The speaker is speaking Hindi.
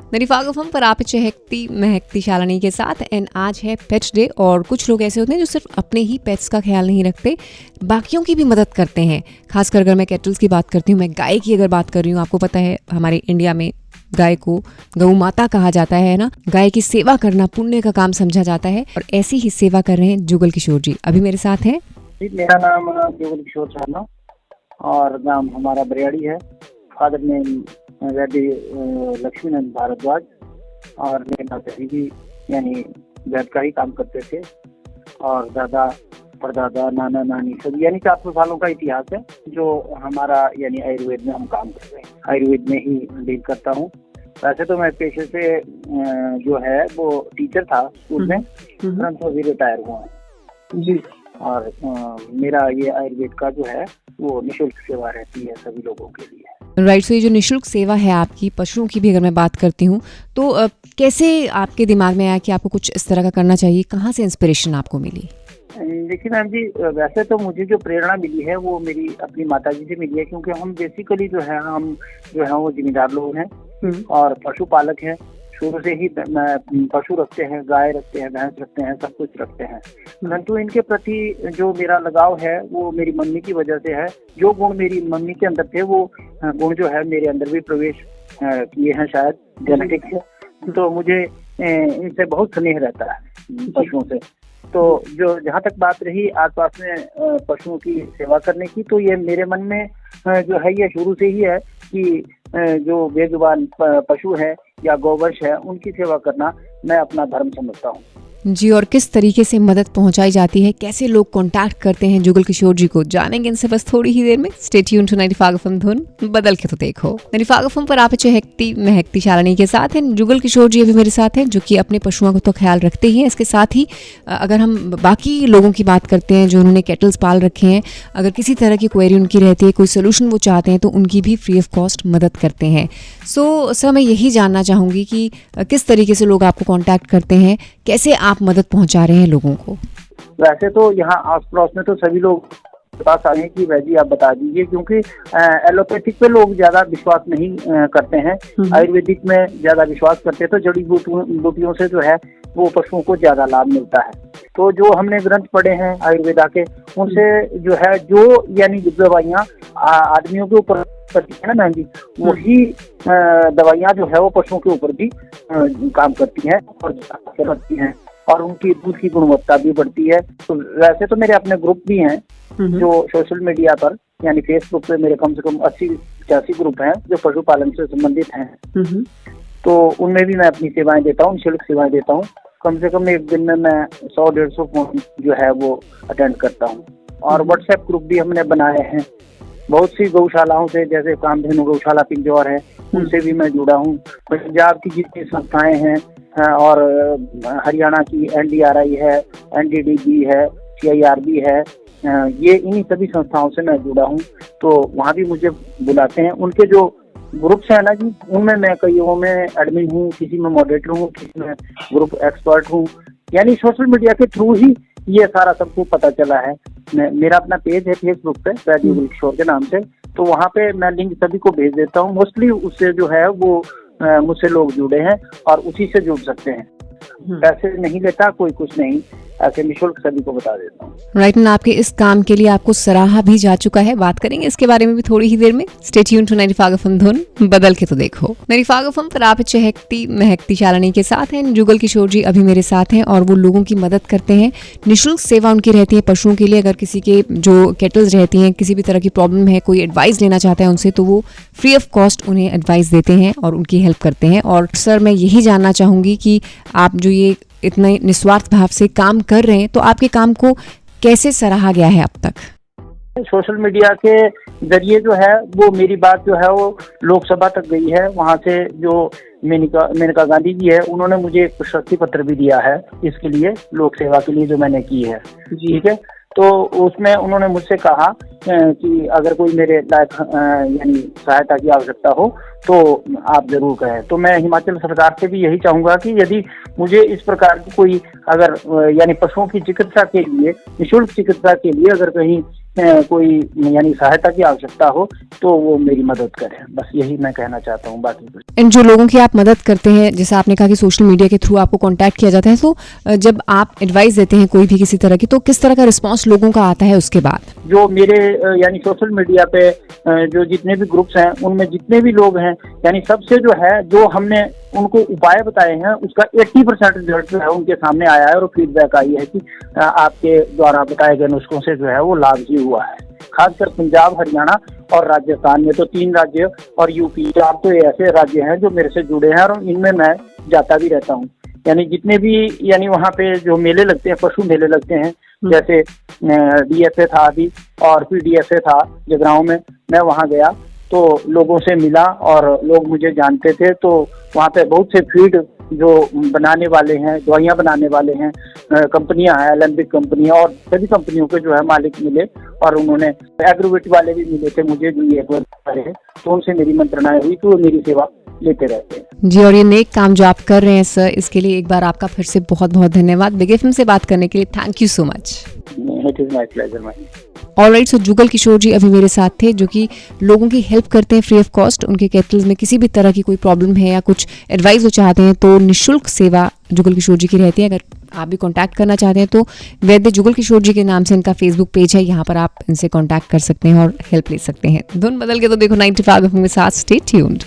नरीफाग एफएम पर आप चहकती महकती शालिनी के साथ एंड आज है पेट्स डे। और कुछ लोग ऐसे होते हैं जो सिर्फ अपने ही पेट्स का ख्याल नहीं रखते, बाकियों की भी मदद करते हैं। खासकर अगर मैं कैटल्स की बात करती हूँ, मैं गाय की अगर बात कर रही हूँ, आपको पता है हमारे इंडिया में गाय को गौ माता कहा जाता है ना। गाय की सेवा करना पुण्य का काम समझा जाता है और ऐसी ही सेवा कर रहे हैं जुगल किशोर जी, अभी मेरे साथ हैं। मेरा नाम जुगल किशोर शर्मा और नाम हमारा बरियाड़ी है। फादर नेम वैद्य लक्ष्मीनंद भारद्वाज और मेरे माताजी भी यानी वैद्य का ही काम करते थे और दादा परदादा नाना नानी सब यानी 400 सालों का इतिहास है जो हमारा यानी आयुर्वेद में हम काम कर रहे हैं। आयुर्वेद में ही डील करता हूँ। वैसे तो मैं पेशे से जो है वो टीचर था स्कूल में, परंतु अभी रिटायर हुआ हूँ जी। और मेरा ये आयुर्वेद का जो है वो निःशुल्क सेवा रहती है सभी लोगों के लिए। राइट। सो ये जो निःशुल्क सेवा है आपकी, पशुओं की भी अगर मैं बात करती हूँ तो कैसे आपके दिमाग में आया कि आपको कुछ इस तरह का करना चाहिए? कहाँ से इंस्पिरेशन आपको मिली? देखिए मैम जी, वैसे तो मुझे जो प्रेरणा मिली है वो मेरी अपनी माताजी से मिली है, क्योंकि हम बेसिकली जो है हम जो है वो जिम्मेदार लोग हैं और पशुपालक हैं। शुरू से ही पशु रखते हैं, गाय रखते हैं, भैंस रखते हैं, सब कुछ रखते हैं। परंतु इनके प्रति जो मेरा लगाव है वो मेरी मम्मी की वजह से है। जो गुण मेरी मम्मी के अंदर थे वो गुण जो है मेरे अंदर भी प्रवेश किए हैं, शायद जेनेटिक है। तो मुझे इनसे बहुत स्नेह रहता है पशुओं से। तो जो जहाँ तक बात रही आसपास में पशुओं की सेवा करने की, तो ये मेरे मन में जो है ये शुरू से ही है कि जो बेजुबान पशु है या गोवंश है उनकी सेवा करना मैं अपना धर्म समझता हूँ जी। और किस तरीके से मदद पहुंचाई जाती है, कैसे लोग कांटेक्ट करते हैं जुगल किशोर जी को, जानेंगे इनसे बस थोड़ी ही देर में। स्टे ट्यून टू नरीफाग एफएम, धुन बदल के तो देखो। नरीफाग एफएम पर आप चहकती महकती शालिनी के साथ हैं। जुगल किशोर जी अभी मेरे साथ हैं जो कि अपने पशुओं को तो ख्याल रखते ही हैं, इसके साथ ही अगर हम बाकी लोगों की बात करते हैं जो उन्होंने कैटल्स पाल रखे हैं, अगर किसी तरह की क्वेरी उनकी रहती है, कोई सोल्यूशन वो चाहते हैं तो उनकी भी फ्री ऑफ कॉस्ट मदद करते हैं। सो सर मैं यही जानना चाहूँगी कि किस तरीके से लोग आपको कॉन्टैक्ट करते हैं, कैसे आप मदद पहुंचा रहे हैं लोगों को? वैसे तो यहाँ आस पड़ोस में तो सभी लोग पास आए हैं कि वैद्य आप बता दीजिए, क्योंकि एलोपैथिक पे लोग ज्यादा विश्वास नहीं करते हैं, आयुर्वेदिक में ज्यादा विश्वास करते हैं। तो जड़ी बूटियों से जो है वो पशुओं को ज्यादा लाभ मिलता है। तो जो हमने ग्रंथ पढ़े हैं आयुर्वेदा के, उनसे जो है जो यानी दवाइयाँ आदमियों के ऊपर करती है ना मैम जी, वही दवाइयाँ जो है वो पशुओं के ऊपर भी काम करती हैं और करती हैं और उनकी दूध की गुणवत्ता भी बढ़ती है। तो वैसे तो मेरे अपने ग्रुप भी हैं जो सोशल मीडिया पर यानी फेसबुक पे मेरे कम से कम 80-85 ग्रुप हैं जो पशुपालन से संबंधित हैं। तो उनमें भी मैं अपनी सेवाएं देता हूँ, निःशुल्क सेवाएं देता हूँ। कम से कम एक दिन में मैं 100-150 फोन जो है वो अटेंड करता हूँ। और व्हाट्सएप ग्रुप भी हमने बनाए हैं बहुत सी गौशालाओं से, जैसे कामधेनु गौशाला पिंजौर है, उनसे भी मैं जुड़ा हूँ। पंजाब की जितनी संस्थाएं हैं और हरियाणा की NDRI है, NDDB है, CIRB है, ये इन्हीं सभी संस्थाओं से मैं जुड़ा हूँ। तो वहाँ भी मुझे बुलाते हैं। उनके जो ग्रुप्स है ना जी, उनमें मैं कईयों में एडमिन हूँ, किसी में मॉडरेटर हूँ, किसी में ग्रुप एक्सपर्ट हूँ। यानी सोशल मीडिया के थ्रू ही ये सारा सबको पता चला है। मेरा अपना पेज है फेसबुक पे वैद्य जुगल किशोर के नाम से, तो वहाँ पे मैं लिंक सभी को भेज देता हूँ। मोस्टली उससे जो है वो मुझसे लोग जुड़े हैं और उसी से जुड़ सकते हैं। पैसे नहीं लेता कोई, कुछ नहीं, ऐसे निःशुल्क सभी को बता देता हूँ। राइट ना, आपके इस काम के लिए आपको सराहा भी जा चुका है, बात करेंगे इसके बारे में भी थोड़ी ही देर में। स्टे ट्यून टू नरीफाग एफएम, धुन बदल के तो देखो। नरीफाग एफएम पर आप चहकती महकती शालिनी के साथ हैं। जुगल किशोर जी अभी मेरे साथ हैं और वो लोगों की मदद करते हैं। निःशुल्क सेवा उनकी रहती है पशुओं के लिए। अगर किसी के जो कैटल्स रहती हैं, किसी भी तरह की प्रॉब्लम है, कोई एडवाइस लेना चाहता है उनसे, तो वो फ्री ऑफ कॉस्ट उन्हें एडवाइस देते हैं और उनकी हेल्प करते हैं। और सर मैं यही जानना चाहूँगी कि आप जो ये इतना निस्वार्थ भाव से काम कर रहे हैं, तो आपके काम को कैसे सराहा गया है अब तक? सोशल मीडिया के जरिए जो है वो मेरी बात जो है वो लोकसभा तक गई है। वहाँ से जो मेनका गांधी जी है, उन्होंने मुझे एक प्रशस्ति पत्र भी दिया है इसके लिए, लोक सेवा के लिए जो मैंने की है। ठीक है, तो उसमें उन्होंने मुझसे कहा कि अगर कोई मेरे लायक यानी सहायता की आवश्यकता हो तो आप जरूर कहें। तो मैं हिमाचल सरकार से भी यही चाहूँगा कि यदि मुझे इस प्रकार की कोई अगर यानी पशुओं की चिकित्सा के लिए, निःशुल्क चिकित्सा के लिए अगर कहीं कोई यानी सहायता की आवश्यकता हो तो वो मेरी मदद करें, बस यही मैं कहना चाहता हूँ। बाकी कुछ इन जो लोगों की आप मदद करते हैं, जैसे आपने कहा कि सोशल मीडिया के थ्रू आपको कांटेक्ट किया जाता है, तो जब आप एडवाइस देते हैं कोई भी किसी तरह की, तो किस तरह का रिस्पांस लोगों का आता है उसके बाद? जो मेरे यानी सोशल मीडिया पे जो जितने भी ग्रुप्स हैं उनमें जितने भी लोग हैं, यानी सबसे जो है जो हमने उनको उपाय बताए हैं उसका 80% रिजल्ट जो है उनके सामने आया है, और फीडबैक आई है कि आपके द्वारा बताए गए नुस्खों से जो है वो लाभ ही हुआ है। खासकर पंजाब, हरियाणा और राजस्थान में, तो 3 राज्य और यूपी 4 तो ऐसे राज्य हैं जो मेरे से जुड़े हैं और इनमें मैं जाता भी रहता हूँ। यानी जितने भी यानी वहाँ पे जो मेले लगते हैं, पशु मेले लगते हैं, जैसे DFA था अभी और PDFA था जगरांव में, मैं वहाँ गया तो लोगों से मिला और लोग मुझे जानते थे, तो वहाँ पे बहुत से फीड जो बनाने वाले हैं, दवाइयाँ बनाने वाले हैं, कंपनियां हैं, एलेम्बिक कंपनियां, और सभी कंपनियों के जो है मालिक मिले, और उन्होंने एग्रोवेट वाले भी मिले थे मुझे जो ये है, तो उनसे मेरी मंत्रणाएं हुई, तो मेरी सेवा लेते रहते हैं जी। और ये नेक काम जो आप कर रहे हैं सर, इसके लिए एक बार आपका फिर से बहुत बहुत धन्यवाद। बिग एफएम से बात करने के लिए thank you so much. It is my pleasure. Alright, so Jugal Kishore ji अभी मेरे साथ थे, जो कि लोगों की हेल्प करते हैं फ्री ऑफ कॉस्ट। उनके कैटल्स में किसी भी तरह की कोई प्रॉब्लम है या कुछ एडवाइस वो चाहते हैं तो निःशुल्क सेवा जुगल किशोर जी की रहती है। अगर आप भी कांटेक्ट करना चाहते हैं तो वैद्य जुगल किशोर जी के नाम से इनका फेसबुक पेज है, यहाँ पर आप इनसे कांटेक्ट कर सकते हैं और हेल्प ले सकते हैं। धुन बदल के तो देखो 95 के साथ, स्टे ट्यून्ड।